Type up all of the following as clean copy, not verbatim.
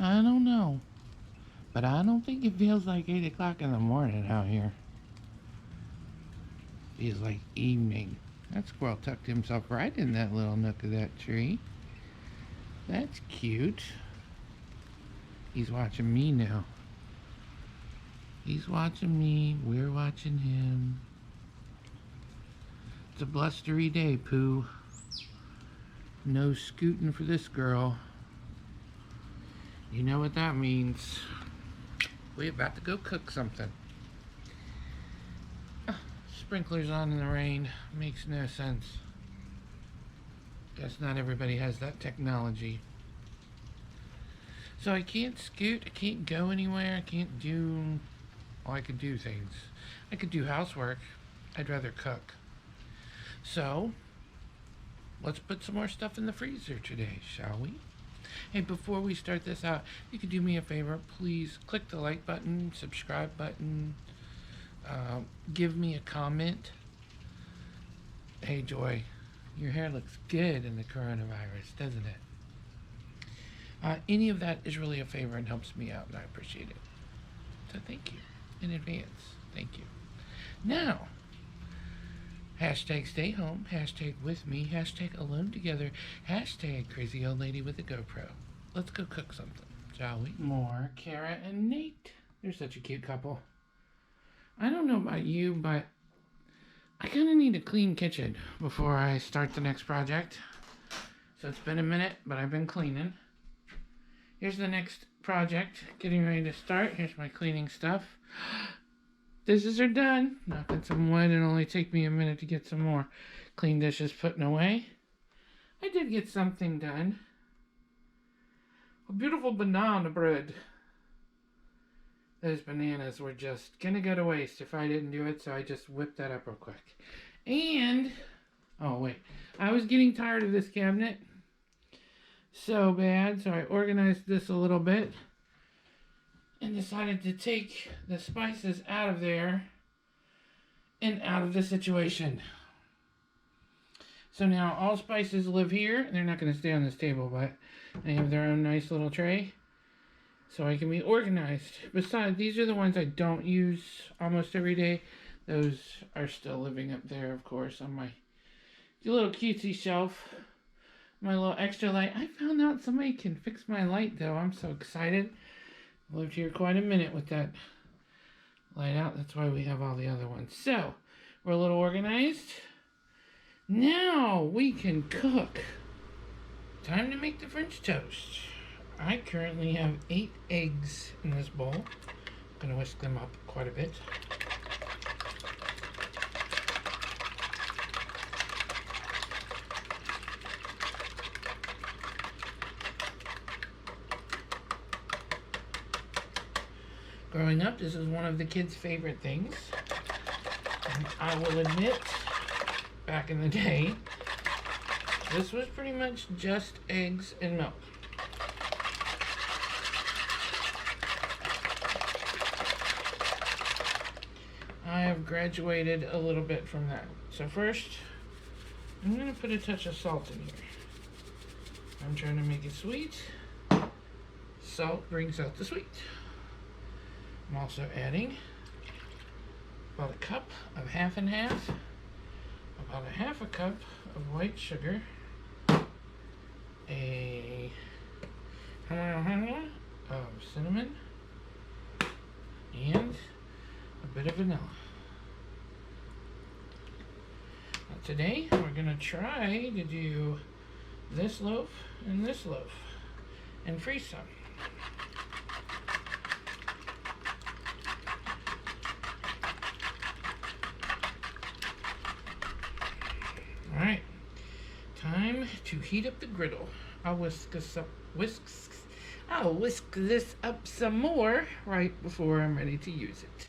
I don't know. But I don't think it feels like 8 o'clock in the morning out here. Feels like evening. That squirrel tucked himself right in that little nook of that tree. That's cute. He's watching me now. He's watching me. We're watching him. It's a blustery day, Pooh. No scooting for this girl. You know what that means. We're about to go cook something. Sprinklers on in the rain. Makes no sense. Guess not everybody has that technology. So I can't scoot. I can't go anywhere. I can't do... Well, I could do things. I could do housework. I'd rather cook. So, let's put some more stuff in the freezer today, shall we? Hey, before we start this out, you could do me a favor. Please click the like button, subscribe button, give me a comment. Hey, Joy, your hair looks good in the coronavirus, doesn't it? Any of that is really a favor and helps me out, and I appreciate it. So thank you in advance. Thank you. Now, hashtag stay home, hashtag with me, hashtag alone together, hashtag crazy old lady with a GoPro. Let's go cook something, shall we? More Kara and Nate. They're such a cute couple. I don't know about you, but I kind of need a clean kitchen before I start the next project. So it's been a minute, but I've been cleaning. Here's the next project, getting ready to start. Here's my cleaning stuff. Dishes are done. Knocking some wood. It'll only take me a minute to get some more clean dishes putting away. I did get something done. A beautiful banana bread. Those bananas were just gonna go to waste if I didn't do it, so I just whipped that up real quick. And, oh wait, I was getting tired of this cabinet so bad, so I organized this a little bit and decided to take the spices out of there and out of the situation. So now all spices live here. They're not going to stay on this table, but they have their own nice little tray so I can be organized. Besides, these are the ones I don't use almost every day. Those are still living up there, of course, on my little cutesy shelf. My little extra light. I found out somebody can fix my light, though. I'm so excited. I've lived here quite a minute with that light out. That's why we have all the other ones. So, we're a little organized. Now we can cook. Time to make the French toast. I currently have 8 eggs in this bowl. I'm going to whisk them up quite a bit. Growing up, this is one of the kids' favorite things. And I will admit, back in the day, this was pretty much just eggs and milk. I have graduated a little bit from that. So first, I'm going to put a touch of salt in here. I'm trying to make it sweet. Salt brings out the sweet. I'm also adding about a cup of half and half, about a half a cup of white sugar, a of cinnamon, and a bit of vanilla. Now today we're going to try to do this loaf and freeze some. Alright, time to heat up the griddle. I'll whisk this up some more right before I'm ready to use it.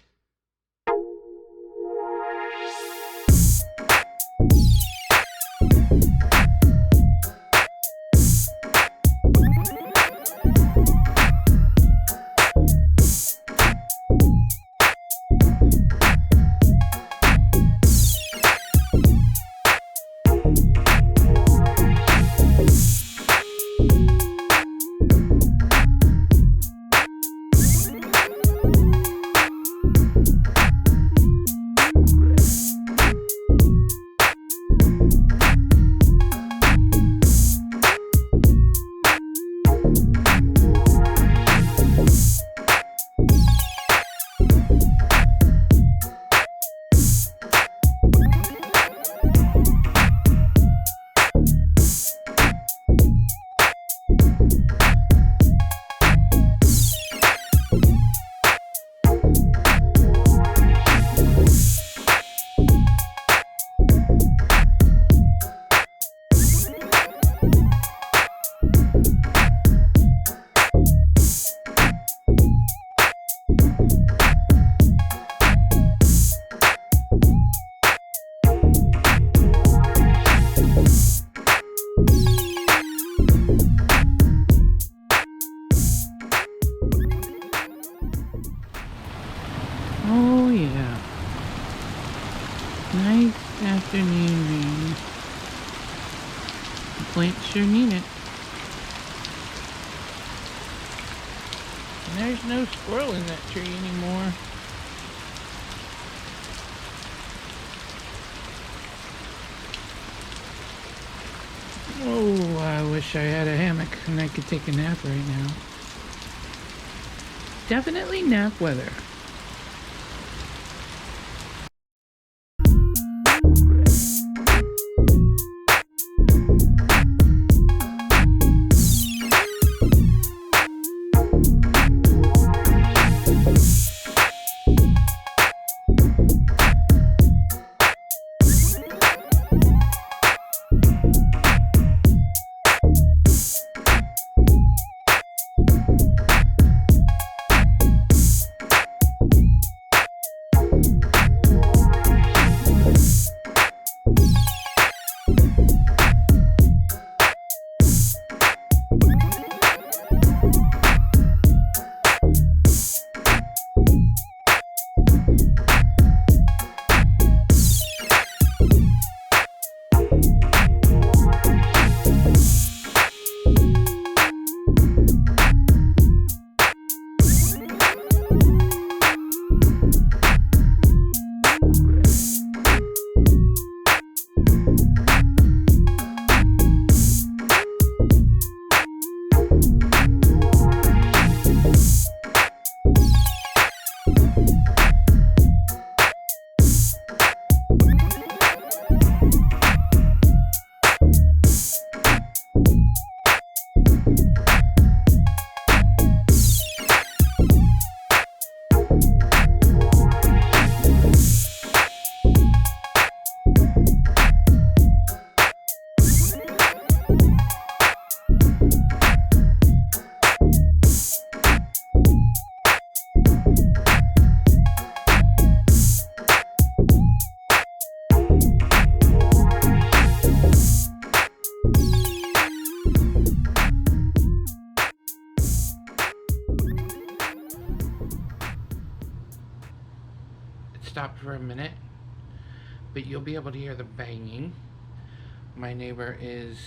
plants sure need it. And there's no squirrel in that tree anymore. Oh, I wish I had a hammock and I could take a nap right now. Definitely nap weather. Stopped for a minute, but you'll be able to hear the banging. My neighbor is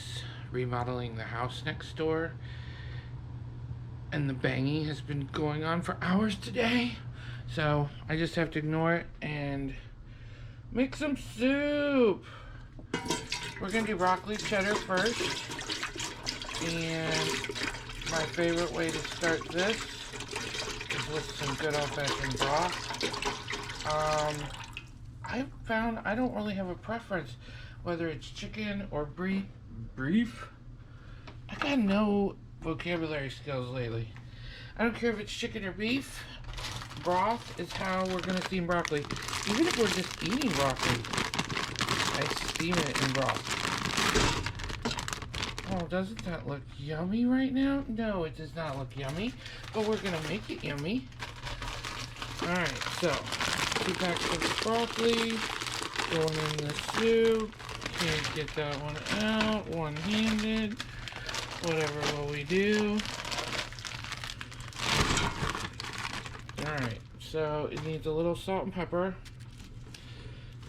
remodeling the house next door, and the banging has been going on for hours today. So I just have to ignore it and make some soup. We're gonna do broccoli cheddar first, and my favorite way to start this is with some good old-fashioned broth. I found I don't really have a preference whether it's chicken or beef. I got no vocabulary skills lately. I don't care if it's chicken or beef. Broth is how we're gonna steam broccoli. Even if we're just eating broccoli, I steam it in broth. Oh, doesn't that look yummy right now? No, it does not look yummy, but we're gonna make it yummy. Alright, so 2 packs of broccoli going in the soup. Can't get that one out one-handed. Whatever will we do? Alright, so it needs a little salt and pepper.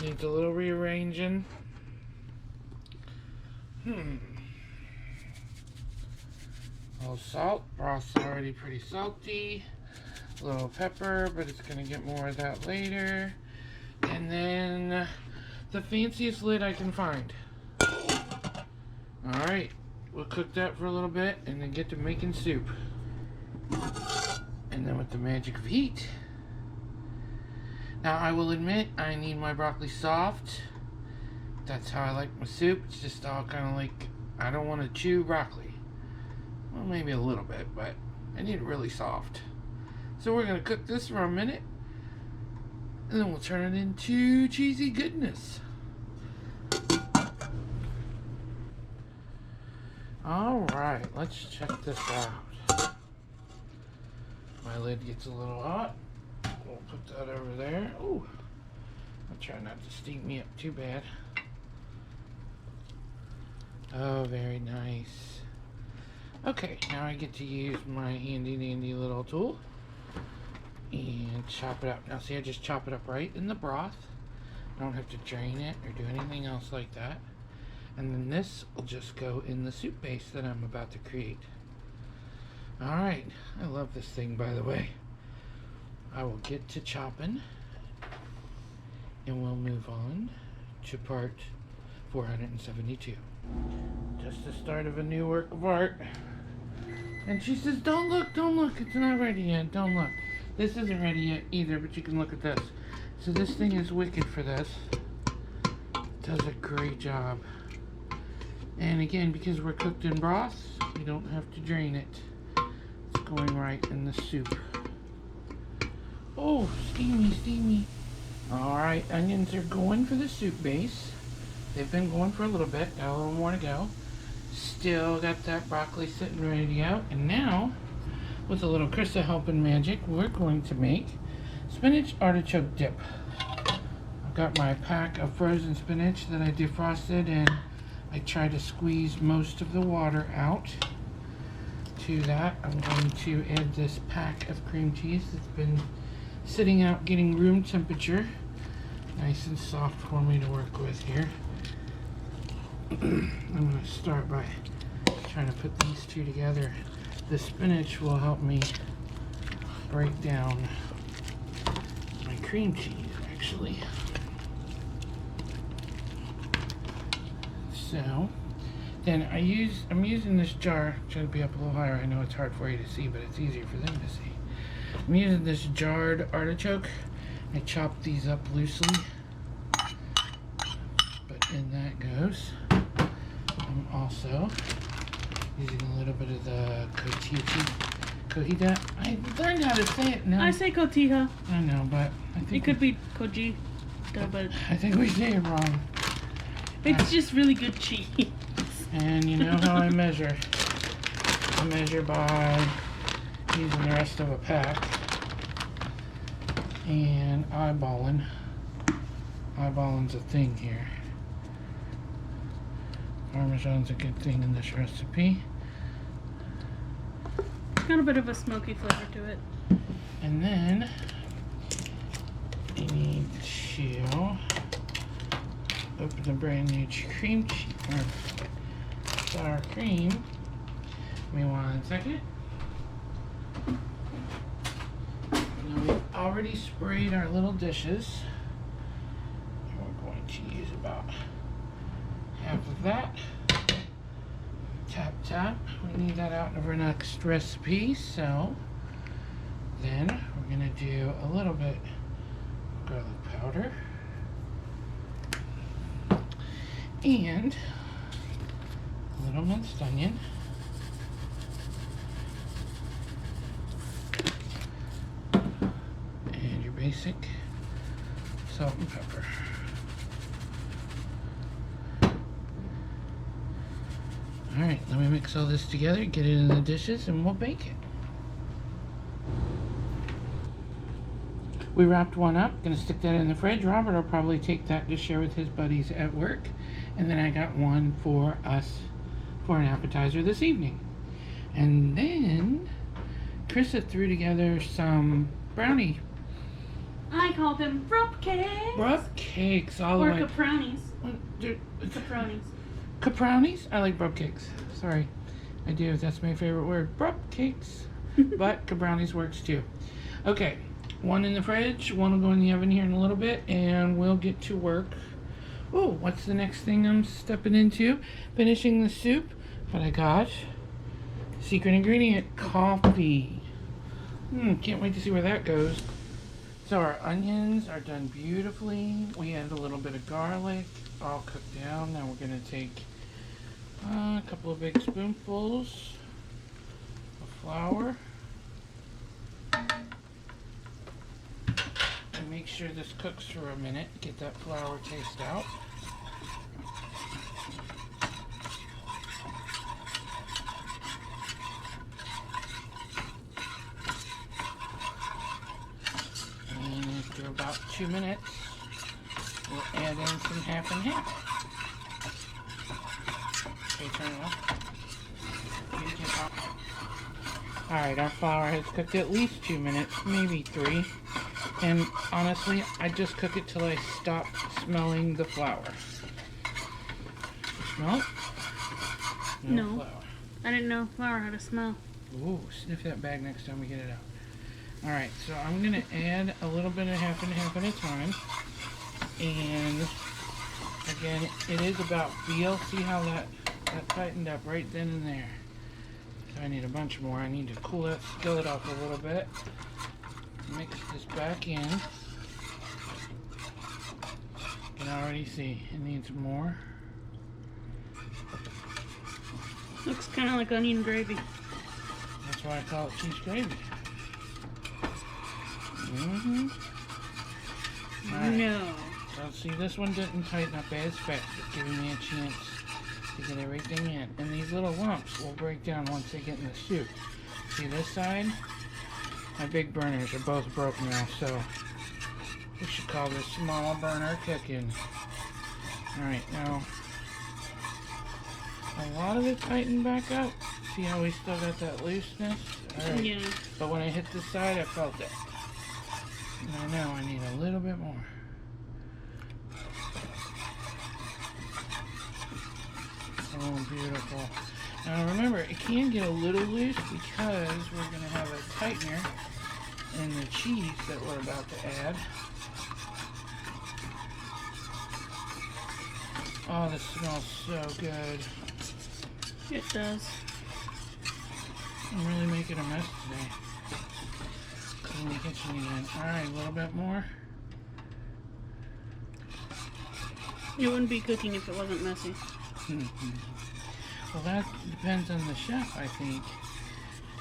Needs a little rearranging. A little salt. Broth's already pretty salty. A little pepper, but it's going to get more of that later. And then the fanciest lid I can find. Alright, we'll cook that for a little bit and then get to making soup. And then with the magic of heat. Now I will admit I need my broccoli soft. That's how I like my soup. It's just all kind of like, I don't want to chew broccoli. Well, maybe a little bit, but I need it really soft. So we're going to cook this for a minute, and then we'll turn it into cheesy goodness. Alright, let's check this out. My lid gets a little hot. We'll put that over there. Ooh, I'll try not to steam me up too bad. Oh, very nice. Okay, now I get to use my handy dandy little tool and chop it up. Now see, I just chop it up right in the broth. I don't have to drain it or do anything else like that. And then this will just go in the soup base that I'm about to create. Alright, I love this thing, by the way. I will get to chopping, and we'll move on to part 472. Just the start of a new work of art. And she says, don't look, it's not ready yet, don't look. This isn't ready yet either, but you can look at this. So this thing is wicked for this. Does a great job. And again, because we're cooked in broth, we don't have to drain it. It's going right in the soup. Oh, steamy. Alright, onions are going for the soup base. They've been going for a little bit, got a little more to go. Still got that broccoli sitting ready to go. And now, with a little Krista helping magic, we're going to make spinach artichoke dip. I've got my pack of frozen spinach that I defrosted, and I try to squeeze most of the water out. To that, I'm going to add this pack of cream cheese that's been sitting out getting room temperature. Nice and soft for me to work with here. I'm going to start by trying to put these two together. The spinach will help me break down my cream cheese, actually. So, then I'm using this jar. Try to be up a little higher. I know it's hard for you to see, but it's easier for them to see. I'm using this jarred artichoke. I chop these up loosely, but in that goes. I'm also using a little bit of the cotija. I learned how to say it now. I say cotija. I know, but I think it could be cotija, but I think we say it wrong. It's just really good cheese. And you know how I measure. I measure by using the rest of a pack and eyeballing. Eyeballing's a thing here. Parmesan's a good thing in this recipe. It's got a bit of a smoky flavor to it. And then you need to open the brand new cream cheese or sour cream. Give me 1 second. Now we've already sprayed our little dishes. And we're going to use about half of that. Tap. We need that out of our next recipe, so then we're going to do a little bit of garlic powder and a little minced onion. And your basic salt and pepper. Alright, let me mix all this together, get it in the dishes, and we'll bake it. We wrapped one up, gonna stick that in the fridge. Robert will probably take that to share with his buddies at work. And then I got one for us for an appetizer this evening. And then Krista threw together some brownie. I call them Brupcakes. Brupcakes, all the way. Or caprownies. Caprownies. Caprownies? I like Brupcakes. Sorry, I do. That's my favorite word. Brupcakes. But caprownies works too. Okay, one in the fridge, one will go in the oven here in a little bit, and we'll get to work. Oh, what's the next thing I'm stepping into? Finishing the soup, but I got secret ingredient, coffee. Can't wait to see where that goes. So our onions are done beautifully. We add a little bit of garlic, all cooked down. Now we're gonna take a couple of big spoonfuls of flour. And make sure this cooks for a minute. Get that flour taste out. And after about 2 minutes, we'll add in some half and half. Okay, turn it off. Alright, our flour has cooked at least 2 minutes, maybe 3. And honestly, I just cook it till I stop smelling the flour. Smell it? No. Flour. I didn't know flour had a smell. Ooh, sniff that bag next time we get it out. Alright, so I'm going to add a little bit of half and half at a time. And again, it is about feel. See how that tightened up right then and there. So I need a bunch more. I need to cool that skillet off a little bit. Mix this back in. You can already see it needs more. Looks kind of like onion gravy. That's why I call it cheese gravy. Mm-hmm. Right. No. So see, this one didn't tighten up as fast, but giving me a chance to get everything in. And these little lumps will break down once they get in the soup. See this side? My big burners are both broke now, so we should call this small burner cooking. Alright, now a lot of it tightened back up. See how we still got that looseness? Alright. Yeah. But when I hit this side, I felt it. And I know I need a little bit more. Oh, beautiful. Now remember, it can get a little loose because we're going to have a tightener in the cheese that we're about to add. Oh, this smells so good. It does. I'm really making a mess today. Clean the kitchen again. Alright, a little bit more. It wouldn't be cooking if it wasn't messy. Well, that depends on the chef, I think.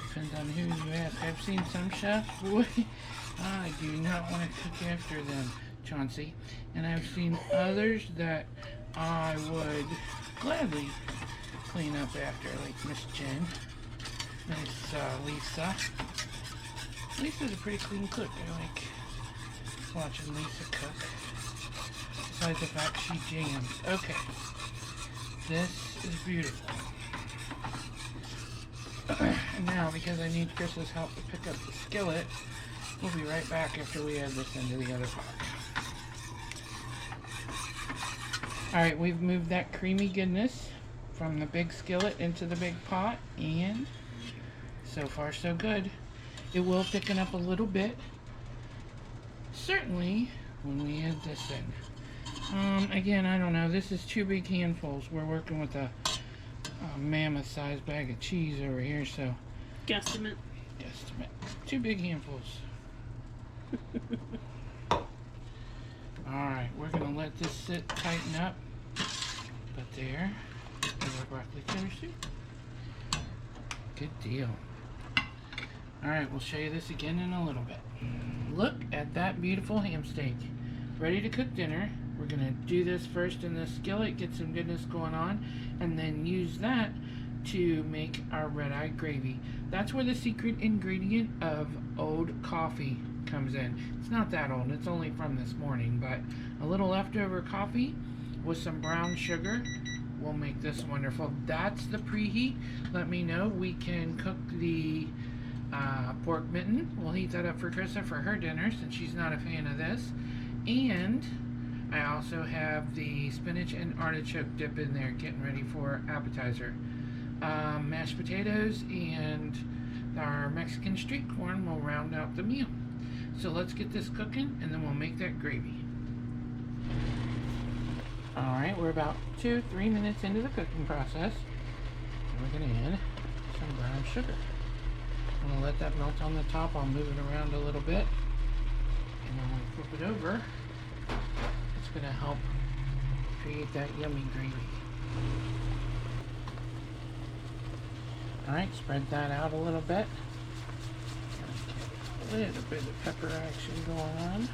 Depends on who you ask. I've seen some chefs, boy, I do not want to cook after them, Chauncey. And I've seen others that I would gladly clean up after, like Miss Jen, Miss Lisa. Lisa's a pretty clean cook. I like watching Lisa cook. Besides the fact she jams. Okay. This is beautiful. And now, because I need Chris's help to pick up the skillet, we'll be right back after we add this into the other pot. Alright, we've moved that creamy goodness from the big skillet into the big pot, and so far so good. It will thicken up a little bit, certainly, when we add this in. Again, I don't know. This is 2 big handfuls. We're working with a mammoth-sized bag of cheese over here, so... Guesstimate. 2 big handfuls. Alright, we're going to let this sit, tighten up. But there is our broccoli cheddar soup. Good deal. Alright, we'll show you this again in a little bit. Look at that beautiful ham steak. Ready to cook dinner. We're going to do this first in the skillet, get some goodness going on, and then use that to make our red-eye gravy. That's where the secret ingredient of old coffee comes in. It's not that old, it's only from this morning, but a little leftover coffee with some brown sugar will make this wonderful. That's the preheat. Let me know. We can cook the pork mitten. We'll heat that up for Krista for her dinner since she's not a fan of this. And I also have the spinach and artichoke dip in there, getting ready for appetizer. Mashed potatoes and our Mexican street corn will round out the meal. So let's get this cooking and then we'll make that gravy. Alright, we're about 2-3 minutes into the cooking process. And we're going to add some brown sugar. I'm going to let that melt on the top. I'll move it around a little bit. And then when we flip it over, it's going to help create that yummy gravy. Alright, spread that out a little bit. A little bit of pepper action going on.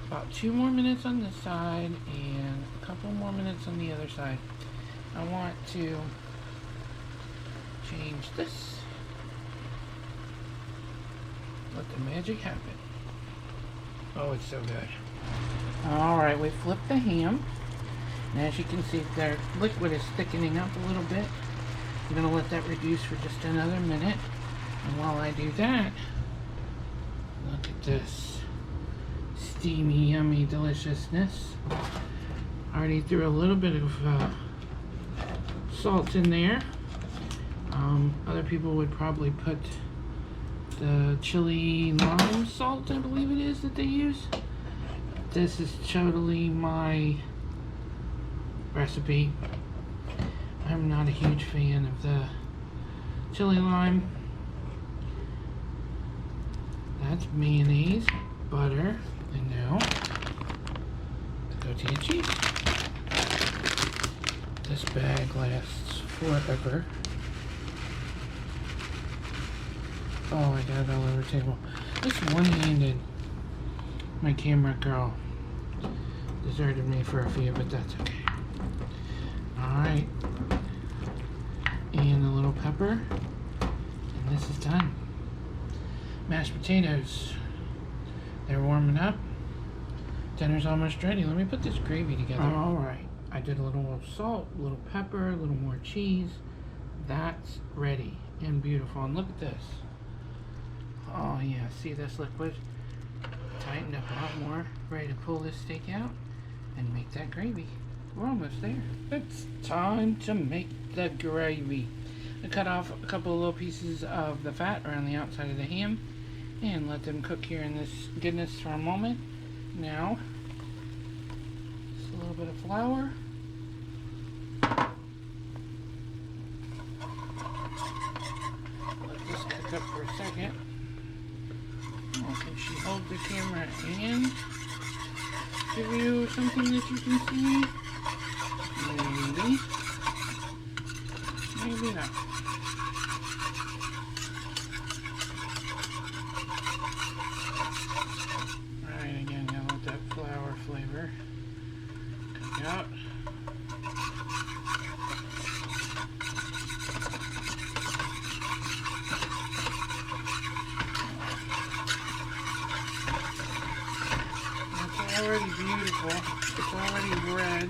About 2 more minutes on this side and a couple more minutes on the other side. I want to change this. Let the magic happen. Oh, it's so good. Alright, we flipped the ham. And as you can see, their liquid is thickening up a little bit. I'm going to let that reduce for just another minute. And while I do that, look at this. steamy, yummy deliciousness. Already threw a little bit of salt in there. Other people would probably put the chili lime salt, I believe it is, that they use. This is totally my recipe. I'm not a huge fan of the chili lime. That's mayonnaise, butter, and now the tortilla cheese. This bag lasts forever. Oh, I got it all over the table. This one-handed, my camera girl deserted me for a few, but that's okay. Alright. And a little pepper. And this is done. Mashed potatoes. They're warming up. Dinner's almost ready. Let me put this gravy together. Alright. I did a little more salt, a little pepper, a little more cheese. That's ready and beautiful. And look at this. Oh yeah, see this liquid? Tightened up a lot more. Ready to pull this steak out and make that gravy. We're almost there. It's time to make the gravy. I cut off a couple of little pieces of the fat around the outside of the ham and let them cook here in this goodness for a moment. Now, just a little bit of flour. Let this cook up for a second. Oh, can she hold the camera and give you something that you can see? Maybe. Maybe not. Alright, again, now let that flour flavor cook out. It's already beautiful. It's already red.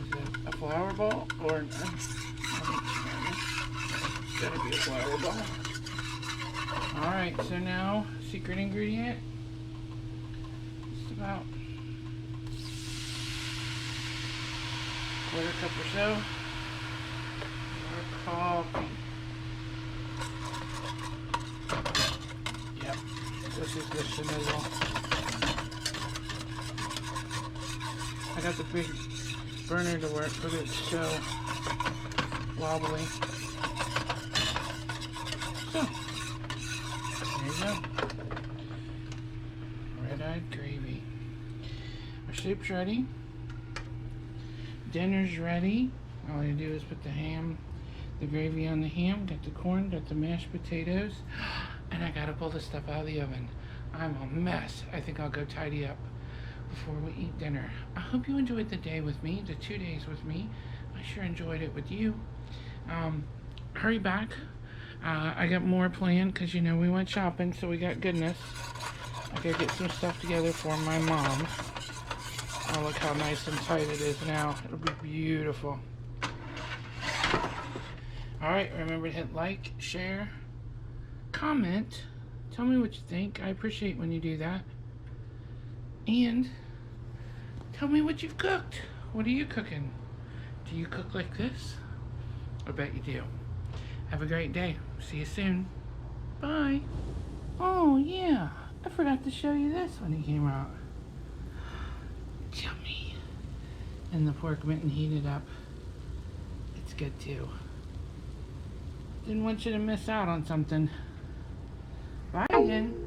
Is that a flour ball or it's gotta be a flour ball. Alright, so now secret ingredient. Just about quarter cup or so of coffee. Yep, this is the schnitzel. I got the big burner to work, but it's so wobbly. So, there you go. Red-eyed gravy. Our soup's ready. Dinner's ready. All you do is put the ham, the gravy on the ham, got the corn, got the mashed potatoes, and I gotta pull this stuff out of the oven. I'm a mess. I think I'll go tidy up before we eat dinner. I hope you enjoyed the day with me, the 2 days with me. I sure enjoyed it with you. Hurry back. I got more planned because, you know, we went shopping, so we got goodness. I gotta get some stuff together for my mom. Oh, look how nice and tight it is now. It'll be beautiful. Alright, remember to hit like, share, comment. Tell me what you think. I appreciate when you do that. And tell me what you've cooked. What are you cooking? Do you cook like this? I bet you do. Have a great day. See you soon. Bye. Oh, yeah. I forgot to show you this when it came out. Yummy. And the pork minton heated up. It's good too. Didn't want you to miss out on something. Bye again.